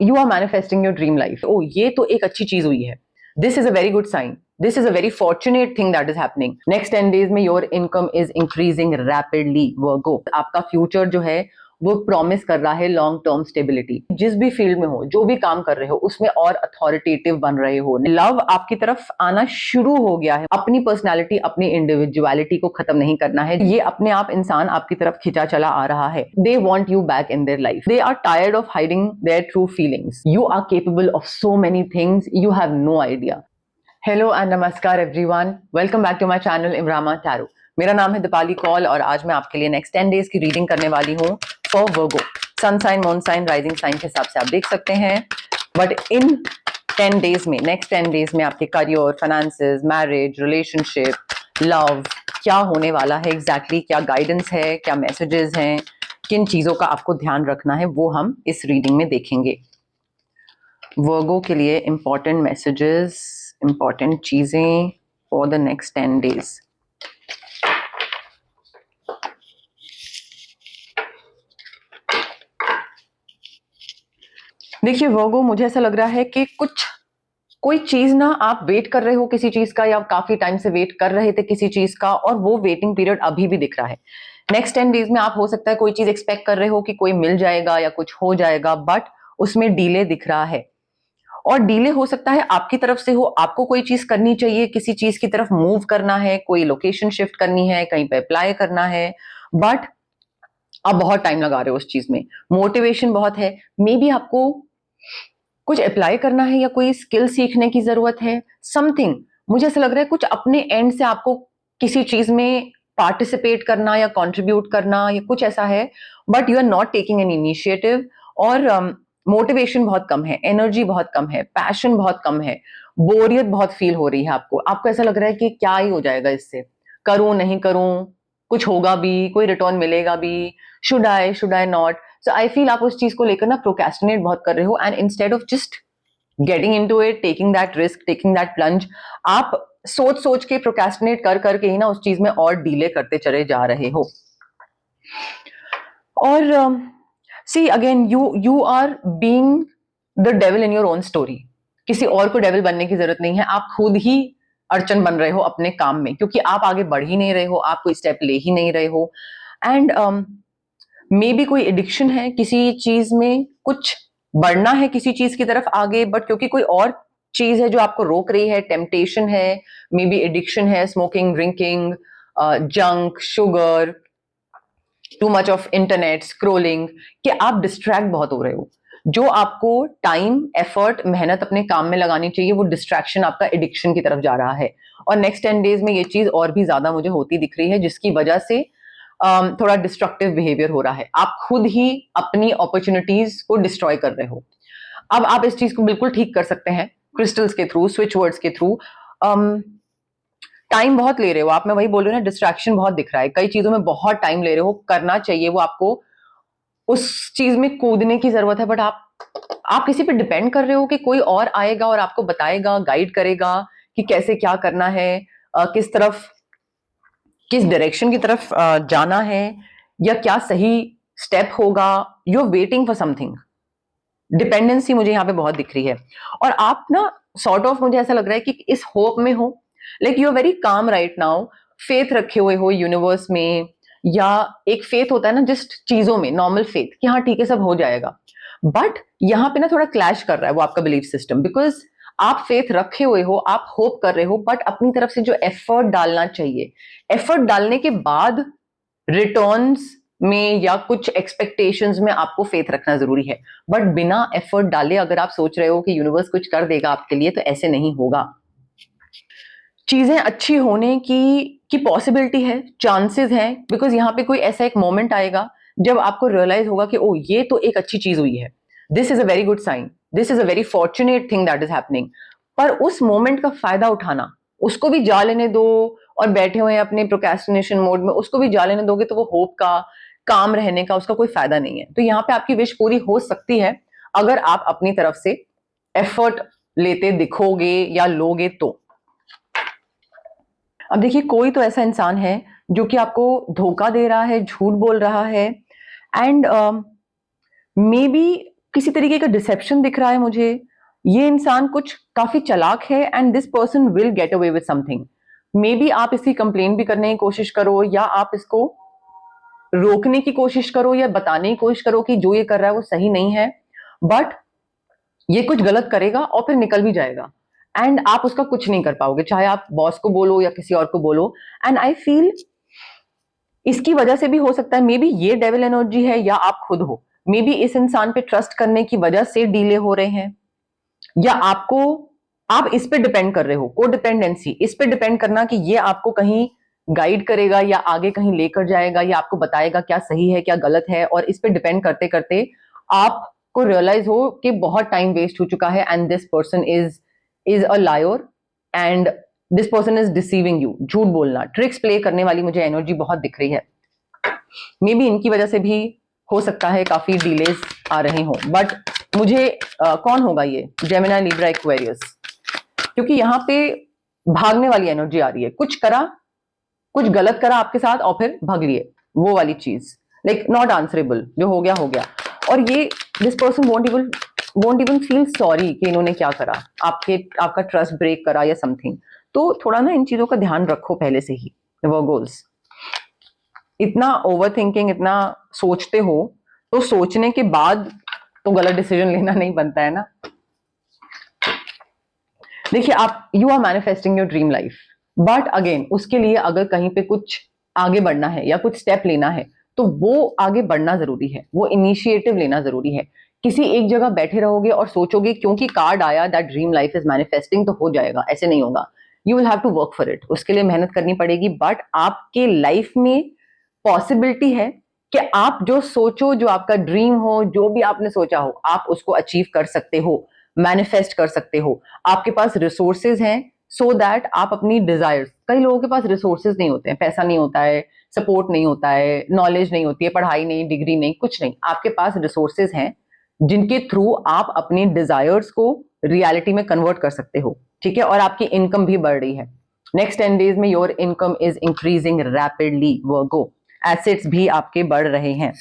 You are manifesting your dream life. ओ ये तो एक अच्छी चीज हुई है, this is a very good sign, this is a very fortunate thing that is happening. Next 10 days में your income is increasing rapidly. Virgo, आपका फ्यूचर जो है वो प्रॉमिस कर रहा है लॉन्ग टर्म स्टेबिलिटी। जिस भी फील्ड में हो, जो भी काम कर रहे हो, उसमें और अथॉरिटेटिव बन रहे हो। लव आपकी तरफ आना शुरू हो गया है। अपनी पर्सनैलिटी, अपनी इंडिविजुअलिटी को खत्म नहीं करना है। ये अपने आप इंसान आपकी तरफ खिंचा चला आ रहा है। They want you back in their life. They are tired of hiding their true feelings. You are capable of so many things, you have no idea. Hello and नमस्कार everyone, welcome back to my channel Imrama Tarot. मेरा नाम है दीपाली कौल और आज मैं आपके लिए next 10 days की रीडिंग करने वाली हूँ for Virgo. Sun sign, moon sign, rising sign के हिसाब से आप देख सकते हैं। बट इन 10 डेज में, नेक्स्ट 10 डेज में आपके career, finances, marriage, relationship, love क्या होने वाला है एग्जैक्टली, क्या गाइडेंस है, क्या मैसेजेस हैं, किन चीज़ों का आपको ध्यान रखना है, वो हम इस रीडिंग में देखेंगे। वर्गो के लिए इंपॉर्टेंट मैसेजेस, इंपॉर्टेंट चीजें फॉर द नेक्स्ट 10 डेज। देखिए वर्गो, मुझे ऐसा लग रहा है कि कोई चीज ना आप वेट कर रहे हो किसी चीज का, या काफी टाइम से वेट कर रहे थे किसी चीज का, और वो वेटिंग पीरियड अभी भी दिख रहा है। नेक्स्ट 10 डेज में आप हो सकता है कोई चीज एक्सपेक्ट कर रहे हो कि कोई मिल जाएगा या कुछ हो जाएगा, बट उसमें डिले दिख रहा है। और डिले हो सकता है आपकी तरफ से हो, आपको कोई चीज करनी चाहिए, किसी चीज की तरफ मूव करना है, कोई लोकेशन शिफ्ट करनी है, कहीं पे अप्लाई करना है, बट आप बहुत टाइम लगा रहे हो उस चीज में। मोटिवेशन बहुत है, मे बी आपको कुछ अप्लाई करना है या कोई स्किल सीखने की जरूरत है, समथिंग। मुझे ऐसा लग रहा है कुछ अपने एंड से आपको किसी चीज में पार्टिसिपेट करना या कंट्रीब्यूट करना या कुछ ऐसा है, but you are not taking an initiative. और मोटिवेशन बहुत कम है, एनर्जी बहुत कम है, पैशन बहुत कम है, बोरियत बहुत फील हो रही है आपको। आपको ऐसा लग रहा है कि क्या ही हो जाएगा इससे, करूं नहीं करूं, कुछ होगा भी, कोई रिटर्न मिलेगा भी, should I not. So I feel आप उस चीज को लेकर ना प्रोक्रेस्टिनेट बहुत कर रहे हो, and instead of just getting into it, taking that risk, taking that plunge, आप सोच सोच के प्रोक्रेस्टिनेट कर करके ही ना उस चीज में और डीले करते चले जा रहे हो। और see again, you are being the devil in your own story. किसी और को डेविल बनने की जरूरत नहीं है, आप खुद ही अड़चन बन रहे हो अपने काम में, क्योंकि आप आगे बढ़ ही नहीं रहे हो, आप कोई स्टेप ले ही नहीं रहे हो। एंड मे बी कोई एडिक्शन है किसी चीज में, कुछ बढ़ना है किसी चीज की तरफ आगे, बट क्योंकि कोई और चीज है जो आपको रोक रही है, टेम्पटेशन है, मे बी एडिक्शन है, smoking, drinking, junk, sugar, too much of internet scrolling, कि आप डिस्ट्रैक्ट बहुत हो रहे हो। जो आपको टाइम, एफर्ट, मेहनत अपने काम में लगानी चाहिए, वो डिस्ट्रैक्शन आपका एडिक्शन की तरफ जा रहा है। और नेक्स्ट 10 डेज में ये चीज और भी ज्यादा मुझे होती दिख रही है, जिसकी वजह से थोड़ा डिस्ट्रक्टिव बिहेवियर हो रहा है। आप खुद ही अपनी अपॉर्चुनिटीज को डिस्ट्रॉय कर रहे हो। अब आप इस चीज को बिल्कुल ठीक कर सकते हैं क्रिस्टल्स के थ्रू, स्विच वर्ड्स के थ्रू। टाइम बहुत ले रहे हो आप, मैं वही बोल रही हूँ ना, डिस्ट्रैक्शन बहुत दिख रहा है, कई चीजों में बहुत टाइम ले रहे हो। करना चाहिए वो आपको, उस चीज में कूदने की जरूरत है, बट आप किसी पे डिपेंड कर रहे हो कि कोई और आएगा और आपको बताएगा, गाइड करेगा कि कैसे क्या करना है, किस तरफ, किस डायरेक्शन की तरफ जाना है, या क्या सही स्टेप होगा। You are waiting for something. Dependency मुझे यहाँ पे बहुत दिख रही है, और आप ना सॉर्ट ऑफ, मुझे ऐसा लग रहा है कि इस होप में हो, like you are very calm right now, faith रखे हुए हो यूनिवर्स में, या एक फेथ होता है ना जस्ट चीजों में, नॉर्मल फेथ कि हाँ ठीक है सब हो जाएगा। बट यहाँ पे ना थोड़ा क्लैश कर रहा है वो आपका बिलीफ सिस्टम, बिकॉज आप फेथ रखे हुए हो, आप होप कर रहे हो, बट अपनी तरफ से जो एफर्ट डालना चाहिए, एफर्ट डालने के बाद रिटर्न्स में या कुछ एक्सपेक्टेशंस में आपको फेथ रखना जरूरी है। बट बिना एफर्ट डाले अगर आप सोच रहे हो कि यूनिवर्स कुछ कर देगा आपके लिए, तो ऐसे नहीं होगा। चीजें अच्छी होने की पॉसिबिलिटी है, चांसेस हैं, बिकॉज यहाँ पे कोई ऐसा एक मोमेंट आएगा जब आपको रियलाइज होगा कि ओ ये तो एक अच्छी चीज हुई है, this is a very good sign, this is a very fortunate thing that is happening. पर उस मोमेंट का फायदा उठाना, उसको भी जा लेने दो, और बैठे हुए हैं अपने प्रोक्रेस्टिनेशन मोड में, उसको भी जा लेने दोगे तो वो होप का, काम रहने का, उसका कोई फायदा नहीं है। तो यहाँ पे आपकी विश पूरी हो सकती है अगर आप अपनी तरफ से एफर्ट लेते दिखोगे या लोगे तो। अब देखिए, कोई तो ऐसा इंसान है जो कि आपको धोखा दे रहा है, झूठ बोल रहा है, एंड मे बी किसी तरीके का डिसेप्शन दिख रहा है मुझे। ये इंसान कुछ काफी चालाक है and this person will get away with something. May be आप इसकी कंप्लेन भी करने की कोशिश करो, या आप इसको रोकने की कोशिश करो, या बताने की कोशिश करो कि जो ये कर रहा है वो सही नहीं है, बट ये कुछ गलत करेगा और फिर निकल भी जाएगा एंड आप उसका कुछ नहीं कर पाओगे, चाहे आप बॉस को बोलो या किसी और को बोलो। एंड आई फील इसकी वजह से भी हो सकता है, मे बी ये डेविल एनर्जी है या आप खुद हो। मे बी इस इंसान पे ट्रस्ट करने की वजह से डीले हो रहे हैं, या आपको, आप इस पे डिपेंड कर रहे हो, को डिपेंडेंसी, इस पे डिपेंड करना कि ये आपको कहीं गाइड करेगा या आगे कहीं लेकर जाएगा या आपको बताएगा क्या सही है क्या गलत है, और इस पे डिपेंड करते करते आपको रियलाइज हो कि बहुत टाइम वेस्ट हो चुका है and this person is a liar and this person is deceiving you. झूठ बोलना, ट्रिक्स प्ले करने वाली मुझे एनर्जी बहुत दिख रही है। मे बी इनकी वजह से भी हो सकता है काफी डिलेज आ रहे हो, बट मुझे कौन होगा ये, जेमिनी, लिब्रा, एक्वेरियस, क्योंकि यहाँ पे भागने वाली एनर्जी आ रही है। कुछ करा, कुछ गलत करा आपके साथ और फिर भाग लिए, वो वाली चीज, लाइक नॉट आंसरेबल, जो हो गया हो गया। और ये this person won't even feel sorry कि इन्होंने क्या करा, आपका ट्रस्ट ब्रेक करा या समथिंग। तो थोड़ा ना इन चीजों का ध्यान रखो पहले से ही। वर्गोस, इतना ओवर थिंकिंग, इतना सोचते हो तो सोचने के बाद तो गलत डिसीजन लेना नहीं बनता है ना। देखिए, आप you are manifesting your dream life, but again उसके लिए अगर कहीं पे कुछ आगे बढ़ना है या कुछ स्टेप लेना है तो वो आगे बढ़ना जरूरी है, वो इनिशिएटिव लेना जरूरी है। किसी एक जगह बैठे रहोगे और सोचोगे क्योंकि कार्ड आया that dream life is manifesting तो हो जाएगा, ऐसे नहीं होगा। You will have to work for it, उसके लिए मेहनत करनी पड़ेगी, बट आपके लाइफ में पॉसिबिलिटी है कि आप जो सोचो, जो आपका ड्रीम हो, जो भी आपने सोचा हो, आप उसको अचीव कर सकते हो, मैनिफेस्ट कर सकते हो। आपके पास रिसोर्सेज हैं सो दैट आप अपनी डिजायर्स, कई लोगों के पास रिसोर्सेज नहीं होते हैं, पैसा नहीं होता है, सपोर्ट नहीं होता है, नॉलेज नहीं होती है, पढ़ाई नहीं, डिग्री नहीं, कुछ नहीं, आपके पास रिसोर्सेज हैं जिनके थ्रू आप अपनी डिजायर्स को रियलिटी में कन्वर्ट कर सकते हो, ठीक है। और आपकी इनकम भी बढ़ रही है। नेक्स्ट 10 डेज में your income is increasing rapidly Virgo. Assets भी आपके बढ़ रहे हैं,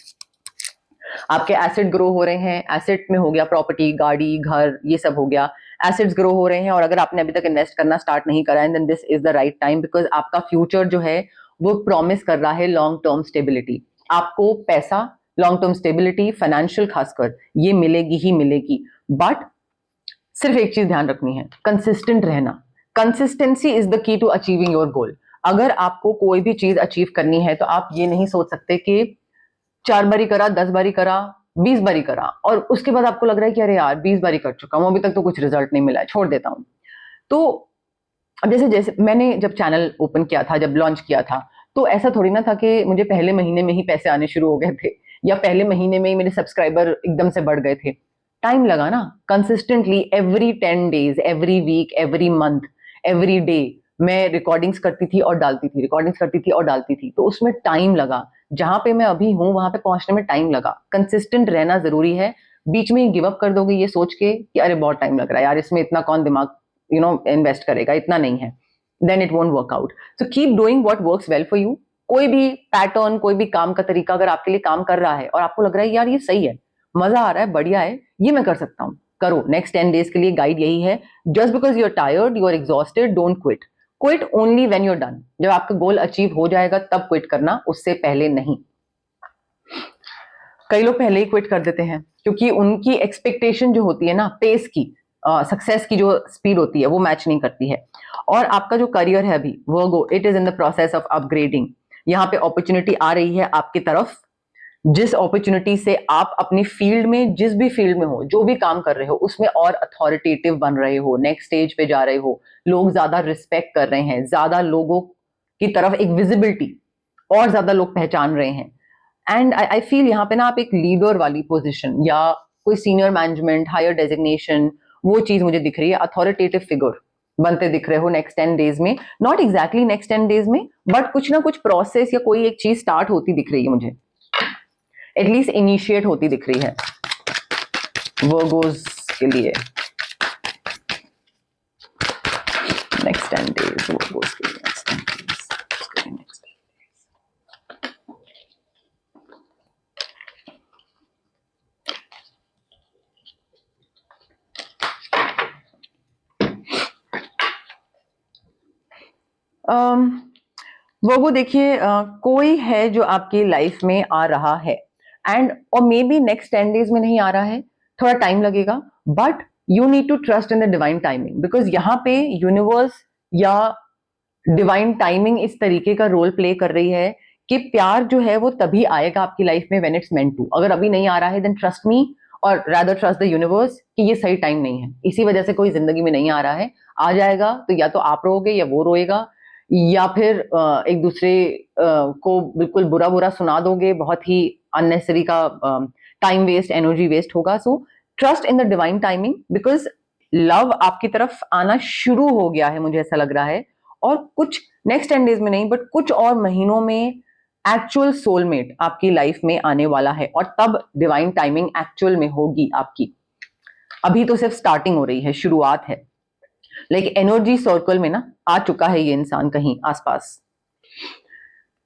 आपके एसेट ग्रो हो रहे हैं। एसेट में हो गया प्रॉपर्टी, गाड़ी, घर, ये सब हो गया, एसेट्स ग्रो हो रहे हैं। और अगर आपने अभी तक इन्वेस्ट करना स्टार्ट नहीं करा है, then this is the right time, because आपका फ्यूचर जो है वो प्रॉमिस कर रहा है लॉन्ग टर्म स्टेबिलिटी। आपको पैसा, लॉन्ग टर्म स्टेबिलिटी, फाइनेंशियल खासकर, ये मिलेगी ही मिलेगी। बट सिर्फ एक चीज ध्यान रखनी है, कंसिस्टेंट रहना। Consistency is the key to achieving your goal. अगर आपको कोई भी चीज अचीव करनी है तो आप ये नहीं सोच सकते कि 4 बारी करा, 10 बारी करा, 20 बारी करा और उसके बाद आपको लग रहा है कि अरे यार 20 बारी कर चुका हूं, अभी तक तो कुछ रिजल्ट नहीं मिला है, छोड़ देता हूं। तो अब जैसे जैसे मैंने जब चैनल ओपन किया था, जब लॉन्च किया था, तो ऐसा थोड़ी ना था कि मुझे पहले महीने में ही पैसे आने शुरू हो गए थे या पहले महीने में ही मेरे सब्सक्राइबर एकदम से बढ़ गए थे। टाइम लगा ना, consistently every 10 days, every week, every month, every day मैं रिकॉर्डिंग्स करती थी और डालती थी, रिकॉर्डिंग्स करती थी और डालती थी, तो उसमें टाइम लगा। जहां पे मैं अभी हूं वहां पे पहुंचने में टाइम लगा। कंसिस्टेंट रहना जरूरी है। बीच में गिव अप कर दोगे ये सोच के कि अरे बहुत टाइम लग रहा है यार, इसमें इतना कौन दिमाग इन्वेस्ट करेगा, इतना नहीं है, then it won't work out. So keep doing what works well for you. कोई भी पैटर्न, कोई भी काम का तरीका अगर आपके लिए काम कर रहा है और आपको लग रहा है यार ये सही है, मजा आ रहा है, बढ़िया है, ये मैं कर सकता हूँ, करो। नेक्स्ट 10 डेज के लिए गाइड यही है। Just because you are tired, you are exhausted, don't quit. Quit only when you are done. जब आपका गोल अचीव हो जाएगा तब क्विट करना, उससे पहले नहीं। कई लोग पहले ही क्विट कर देते हैं क्योंकि उनकी एक्सपेक्टेशन जो होती है ना, पेस की, सक्सेस की जो स्पीड होती है वो मैच नहीं करती है। और आपका जो करियर है अभी Virgo, it is in the process of upgrading. यहाँ पे अपॉर्चुनिटी आ रही है आपकी तरफ, जिस अपॉर्चुनिटी से आप अपनी फील्ड में, जिस भी फील्ड में हो, जो भी काम कर रहे हो, उसमें और अथॉरिटेटिव बन रहे हो, नेक्स्ट स्टेज पे जा रहे हो, लोग ज्यादा रिस्पेक्ट कर रहे हैं, ज्यादा लोगों की तरफ एक विजिबिलिटी, और ज्यादा लोग पहचान रहे हैं। एंड आई फील यहाँ पे ना आप एक लीडर वाली पोजीशन या कोई सीनियर मैनेजमेंट, हायर डेजिग्नेशन, वो चीज मुझे दिख रही है। अथॉरिटेटिव फिगर बनते दिख रहे हो नेक्स्ट 10 डेज में। नॉट एग्जैक्टली नेक्स्ट 10 डेज में, बट कुछ ना कुछ प्रोसेस या कोई एक चीज स्टार्ट होती दिख रही है मुझे, एटलीस्ट इनिशिएट होती दिख रही है वर्गोस के लिए। नेक्स्ट 10 डेज वर्गोस के लिए, नेक्स्ट 10 डेज, नेक्स्ट। वो देखिए, कोई है जो आपकी लाइफ में आ रहा है, एंड और मे बी नेक्स्ट 10 days में नहीं आ रहा है, थोड़ा टाइम लगेगा, but you need to trust in the divine timing, because यहाँ पे यूनिवर्स या डिवाइन टाइमिंग इस तरीके का रोल प्ले कर रही है कि प्यार जो है वो तभी आएगा आपकी लाइफ में व्हेन इट्स मेंट टू। अगर अभी नहीं आ रहा है देन ट्रस्ट मी, और रादर ट्रस्ट द यूनिवर्स कि ये सही टाइम नहीं है, इसी वजह से कोई जिंदगी में नहीं आ रहा है। आ जाएगा तो या तो आप रोओगे या वो रोएगा, या फिर एक दूसरे को बिल्कुल बुरा बुरा सुना दोगे, बहुत ही अननेसेसरी का टाइम वेस्ट, एनर्जी वेस्ट होगा। So trust in the divine timing, because love आपकी तरफ आना शुरू हो गया है, मुझे ऐसा लग रहा है। और कुछ नेक्स्ट 10 days में नहीं, बट कुछ और महीनों में एक्चुअल सोलमेट आपकी लाइफ में आने वाला है, और तब डिवाइन टाइमिंग एक्चुअल में होगी आपकी। अभी तो सिर्फ स्टार्टिंग हो रही है, शुरुआत है। लाइक एनर्जी सर्कल में ना आ चुका है ये इंसान कहीं आसपास,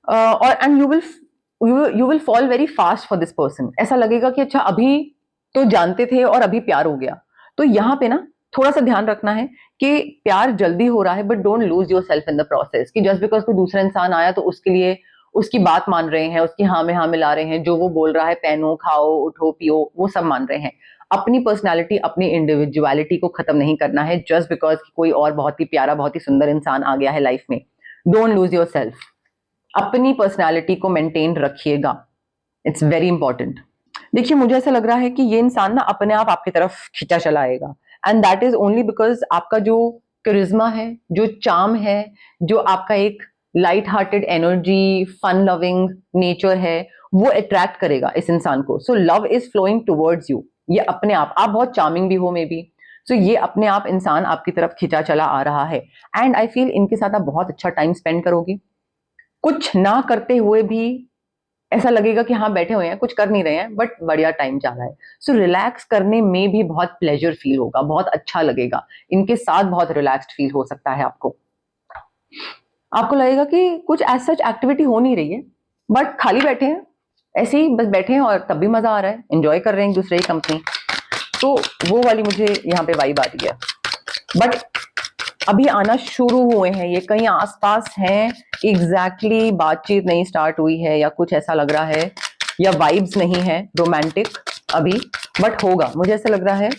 और and you will fall very fast for this person. ऐसा लगेगा कि अच्छा अभी तो जानते थे और अभी प्यार हो गया। तो यहाँ पे ना थोड़ा सा ध्यान रखना है कि प्यार जल्दी हो रहा है, but don't lose your self in the process, कि जस्ट बिकॉज कोई दूसरा इंसान आया तो उसके लिए उसकी बात मान रहे हैं, उसकी हाँ में हाँ मिला रहे हैं, जो वो बोल रहा है पहनो खाओ उठो पियो वो सब मान रहे हैं। अपनी पर्सनैलिटी, अपनी इंडिविजुअलिटी को खत्म नहीं करना है जस्ट बिकॉज कोई और बहुत ही प्यारा, बहुत ही सुंदर इंसान आ गया है लाइफ में। डोंट लूज योर सेल्फ, अपनी पर्सनैलिटी को मेंटेन रखिएगा, इट्स वेरी इंपॉर्टेंट। देखिए मुझे ऐसा लग रहा है कि ये इंसान ना अपने आप आपकी तरफ खींचा चला आएगा, and that is only because आपका जो करिश्मा है, जो चार्म है, जो आपका एक light hearted energy, fun loving nature है, वो अट्रैक्ट करेगा इस इंसान को। So love is flowing towards you, ये अपने आप बहुत चार्मिंग भी हो मे बी, सो ये अपने आप इंसान आपकी तरफ खींचा चला आ रहा है। एंड आई फील इनके साथ आप बहुत अच्छा टाइम स्पेंड करोगे, कुछ ना करते हुए भी ऐसा लगेगा कि हाँ बैठे हुए हैं, कुछ कर नहीं रहे हैं, बट बढ़िया टाइम जा रहा है। सो रिलैक्स करने में भी बहुत प्लेजर फील होगा, बहुत अच्छा लगेगा, इनके साथ बहुत रिलैक्स्ड फील हो सकता है आपको। आपको लगेगा कि कुछ एज सच एक्टिविटी हो नहीं रही है, बट खाली बैठे हैं, ऐसे ही बस बैठे हैं और तब भी मजा आ रहा है, एंजॉय कर रहे हैं एक दूसरे की कंपनी। तो वो वाली मुझे यहाँ पे वाइब आ रही है। बट अभी आना शुरू हुए हैं, ये कहीं आसपास हैं, एग्जैक्टली बातचीत नहीं स्टार्ट हुई है या कुछ ऐसा लग रहा है, या वाइब्स नहीं है रोमांटिक अभी, बट होगा। मुझे ऐसा लग रहा है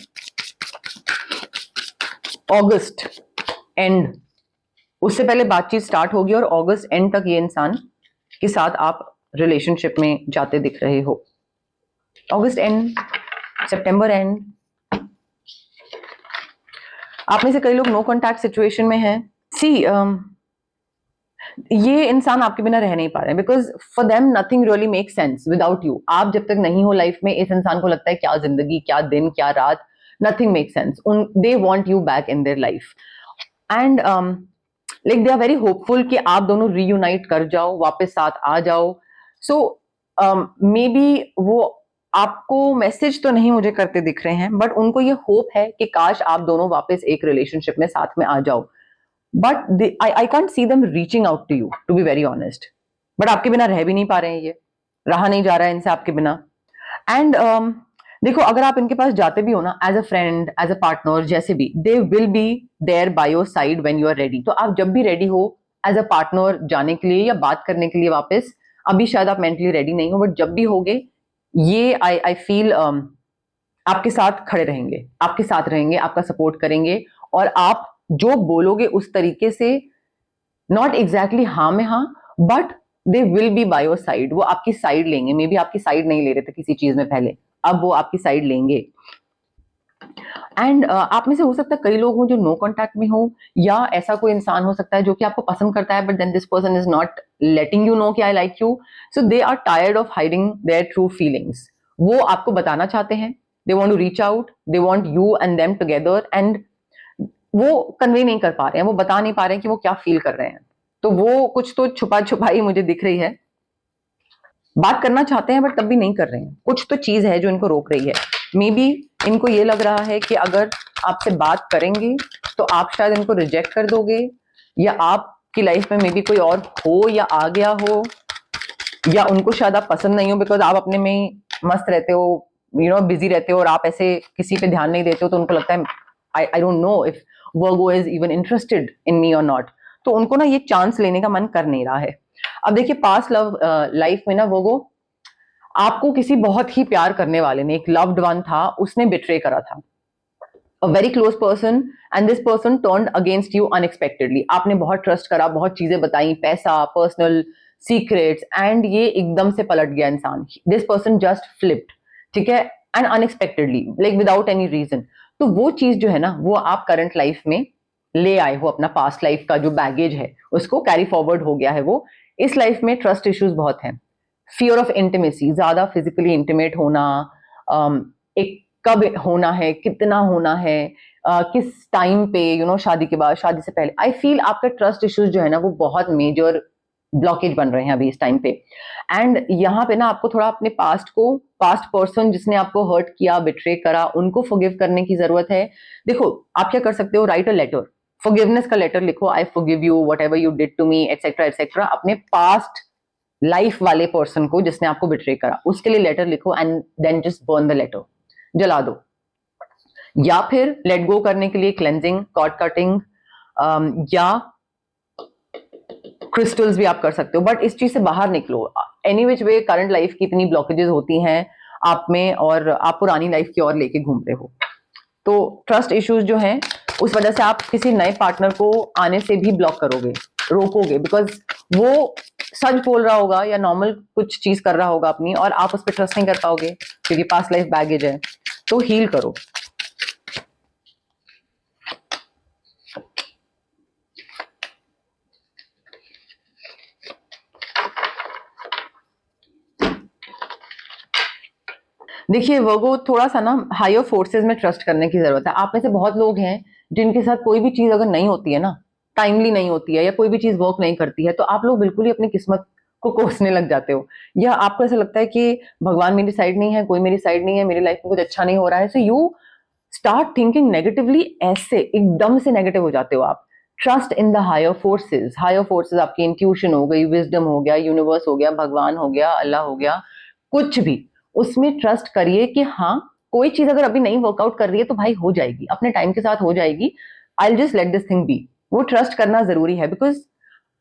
अगस्त एंड, उससे पहले बातचीत स्टार्ट होगी और अगस्त एंड तक ये इंसान के साथ आप रिलेशनशिप में जाते दिख रहे हो। अगस्त एंड, सितंबर एंड। आप में से कई लोग नो कॉन्टैक्ट सिचुएशन में हैं। सी ये इंसान आपके बिना रह नहीं पा रहे हैं, because for them nothing really make sense without you. आप जब तक नहीं हो लाइफ में, इस इंसान को लगता है क्या जिंदगी, क्या दिन, क्या रात, nothing make sense. They want you back in their life, and like they are very hopeful कि आप दोनों रीयूनाइट कर जाओ, वापस साथ आ जाओ। सो मे बी वो आपको मैसेज तो नहीं मुझे करते दिख रहे हैं, बट उनको ये होप है कि काश आप दोनों वापस एक रिलेशनशिप में साथ में आ जाओ। But I can't see them reaching out to you, to be very honest. But आपके बिना रह भी नहीं पा रहे हैं, ये रहा नहीं जा रहा है इनसे आपके बिना। एंड देखो, अगर आप इनके पास जाते भी हो ना, as a friend, as a partner, जैसे भी, they will be there by your side when you are ready. तो आप जब भी रेडी हो एज अ पार्टनर जाने के लिए या बात करने के लिए वापस, अभी शायद आप मेंटली रेडी नहीं हो, बट जब भी होगे, ये आई फील आपके साथ खड़े रहेंगे, आपके साथ रहेंगे, आपका सपोर्ट करेंगे, और आप जो बोलोगे उस तरीके से, नॉट एग्जैक्टली हाँ में हाँ, but they will B bye your side. वो आपकी साइड लेंगे, मे बी आपकी साइड नहीं ले रहे थे किसी चीज में पहले, अब वो आपकी साइड लेंगे। एंड आप में से हो सकता है कई लोग हो जो नो कॉन्टैक्ट में हो, या ऐसा कोई इंसान हो सकता है जो कि आपको पसंद करता है, but then this person is not letting you know कि I like you. So they are tired of hiding their true feelings. वो आपको बताना चाहते हैं, they want to reach out, they want you and them together, and वो convey नहीं कर पा रहे हैं, वो बता नहीं पा रहे हैं कि वो क्या फील कर रहे हैं। तो वो कुछ तो छुपा छुपाई मुझे दिख रही है। बात करना चाहते हैं बट तब भी नहीं कर रहे हैं, कुछ तो चीज है जो इनको रोक रही है। मे बी इनको ये लग रहा है कि अगर आपसे बात करेंगे तो आप शायद इनको रिजेक्ट कर दोगे, या आपकी लाइफ में मे बी कोई और हो या आ गया हो, या उनको शायद आप पसंद नहीं हो, बिकॉज आप अपने में ही मस्त रहते हो, यू नो बिजी रहते हो, और आप ऐसे किसी पे ध्यान नहीं देते हो। तो उनको लगता है I don't know if Virgo is even interested in me और नॉट। तो उनको ना ये चांस लेने का मन कर नहीं रहा है। अब देखिए पास्ट लव लाइफ में ना वो आपको किसी बहुत ही प्यार करने वाले ने, एक लव्ड वन था, उसने बिट्रे करा था, a very close person, and this person turned against you unexpectedly. आपने बहुत ट्रस्ट करा, बहुत चीजें बताई, पैसा, पर्सनल सीक्रेट्स, एंड ये एकदम से पलट गया इंसान। दिस पर्सन जस्ट फ्लिप्ड, ठीक है, and unexpectedly, like without any reason. तो वो चीज जो है ना, वो आप करंट लाइफ में ले आए हो, अपना पास्ट लाइफ का जो बैगेज है उसको कैरी फॉरवर्ड हो गया है वो। इस लाइफ में ट्रस्ट इश्यूज बहुत हैं, फियर ऑफ इंटीमेसी, ज्यादा फिजिकली इंटीमेट होना, एक कब होना है, कितना होना है, किस टाइम पे, शादी के बाद, शादी से पहले। आई फील आपका ट्रस्ट इश्यूज जो है ना वो बहुत मेजर ब्लॉकेज बन रहे हैं अभी इस टाइम पे। एंड यहाँ पे ना आपको थोड़ा अपने पास्ट पर्सन जिसने आपको हर्ट किया, बिट्रे करा, उनको फॉरगिव करने की जरूरत है। देखो आप क्या कर सकते हो, राइट अ लेटर, फॉरगिवनेस का लेटर लिखो, I forgive you whatever you did to me etcetera etcetera, अपने पास्ट लाइफ वाले पर्सन को जिसने आपको बिट्रे करा, उसके लिए लेटर लिखो, and then just burn the letter, जला दो। या फिर लेट गो करने के लिए क्लेंजिंग, कॉर्ड कटिंग, या क्रिस्टल्स भी आप कर सकते हो, बट इस चीज से बाहर निकलो। Any which way current life की इतनी ब्लॉकेजेस होती हैं आप में, और आप पुरानी लाइफ की ओर लेके घूम रहे हो, तो ट्रस्ट इश्यूज जो हैं उस वजह से आप किसी नए पार्टनर को आने से भी ब्लॉक करोगे, रोकोगे, बिकॉज वो सच बोल रहा होगा या नॉर्मल कुछ चीज कर रहा होगा अपनी, और आप उस पर ट्रस्ट नहीं कर पाओगे क्योंकि पास्ट लाइफ बैगेज है। तो हील करो। देखिए वर्गो, थोड़ा सा ना हायर फोर्सेस में ट्रस्ट करने की जरूरत है। आप में से बहुत लोग हैं जिनके साथ कोई भी चीज अगर नहीं होती है ना, टाइमली नहीं होती है, या कोई भी चीज वर्क नहीं करती है, तो आप लोग बिल्कुल ही अपनी किस्मत को कोसने लग जाते हो, या आपको ऐसा लगता है कि भगवान मेरी साइड नहीं है, कोई मेरी साइड नहीं है, मेरी लाइफ में कुछ अच्छा नहीं हो रहा है, so you start thinking negatively. ऐसे एकदम से नेगेटिव हो जाते हो आप। Trust in the higher forces. Higher forces आपकी इंट्यूशन हो गई, विजडम हो गया, यूनिवर्स हो गया, भगवान हो गया, अल्लाह हो गया, कुछ भी, उसमें ट्रस्ट करिए कि हाँ, कोई चीज अगर अभी नहीं वर्कआउट कर रही है तो भाई हो जाएगी, अपने टाइम के साथ हो जाएगी। I just let this thing be. वो ट्रस्ट करना जरूरी है, बिकॉज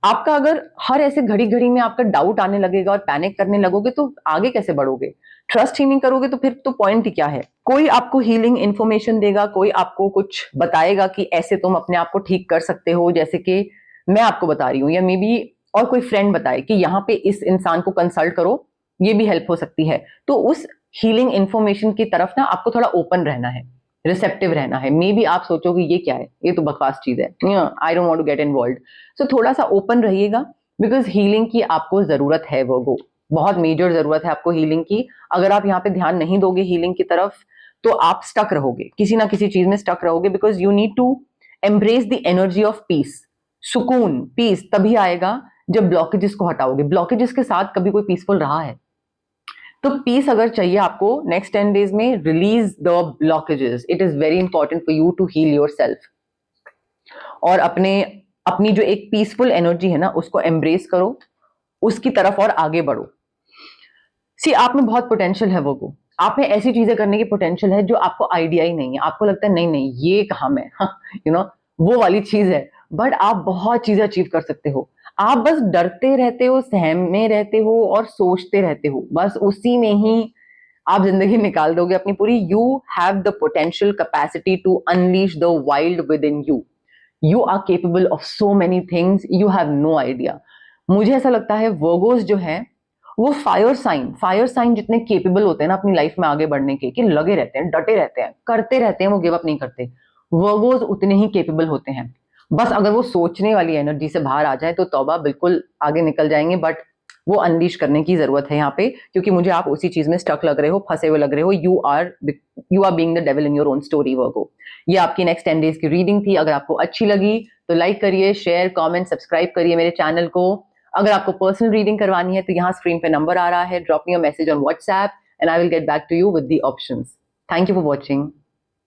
आपका अगर हर ऐसे घड़ी घड़ी में आपका डाउट आने लगेगा और पैनिक करने लगोगे तो आगे कैसे बढ़ोगे? ट्रस्ट ही नहीं करोगे तो फिर तो पॉइंट ही क्या है? कोई आपको हीलिंग इंफॉर्मेशन देगा, कोई आपको कुछ बताएगा कि ऐसे तुम अपने आप को ठीक कर सकते हो, जैसे कि मैं आपको बता रही हूँ, या मे बी और कोई फ्रेंड बताए कि यहाँ पे इस इंसान को कंसल्ट करो, ये भी हेल्प हो सकती है। तो उस हीलिंग इंफॉर्मेशन की तरफ ना आपको थोड़ा ओपन रहना है, रिसेप्टिव रहना है। मे बी आप सोचोगे ये क्या है, ये तो बकवास चीज है, I don't want to get involve. So थोड़ा सा ओपन रहिएगा, बिकॉज हीलिंग की आपको जरूरत है, वो बहुत मेजर जरूरत है आपको हीलिंग की। अगर आप यहाँ पे ध्यान नहीं दोगे हीलिंग की तरफ, तो आप स्टक रहोगे, किसी ना किसी चीज में स्टक रहोगे, because you need to embrace the energy of peace. सुकून, पीस तभी आएगा जब ब्लॉकेजेस को हटाओगे। ब्लॉकेजेस के साथ कभी कोई पीसफुल रहा है? तो पीस अगर चाहिए आपको नेक्स्ट 10 डेज में, release the blockages. It is very important for you to heal yourself, और अपनी जो एक पीसफुल एनर्जी है ना उसको एम्ब्रेस करो, उसकी तरफ और आगे बढ़ो। सी, आप में बहुत पोटेंशियल है वो आप में ऐसी चीजें करने की पोटेंशियल है जो आपको आइडिया ही नहीं है। आपको लगता है नहीं नहीं ये कहाँ मैं, यू नो वो वाली चीज है, बट आप बहुत चीजें अचीव कर सकते हो। आप बस डरते रहते हो, सहम में रहते हो और सोचते रहते हो, बस उसी में ही आप जिंदगी निकाल दोगे अपनी पूरी। You have the potential capacity to unleash the wild within you. You are capable of so many things, you have no idea. मुझे ऐसा लगता है वर्गोस जो है वो फायर साइन जितने केपेबल होते हैं ना अपनी लाइफ में आगे बढ़ने के, कि लगे रहते हैं, डटे रहते हैं, करते रहते हैं, वो गिव अप नहीं करते, वर्गोस उतने ही केपेबल होते हैं। बस अगर वो सोचने वाली एनर्जी से बाहर आ जाए तो तौबा, बिल्कुल आगे निकल जाएंगे। बट वो अनलीश करने की जरूरत है यहाँ पे, क्योंकि मुझे आप उसी चीज में स्टक लग रहे हो, फंसे हुए लग रहे हो। You are being the devil in your own story Virgo. ये आपकी नेक्स्ट 10 डेज की रीडिंग थी। अगर आपको अच्छी लगी तो लाइक करिए, शेयर, कमेंट, सब्सक्राइब करिए मेरे चैनल को। अगर आपको पर्सनल रीडिंग करवानी है तो यहाँ स्क्रीन पे नंबर आ रहा है, drop me a message on WhatsApp and I will get back to you with the options. Thank you for watching.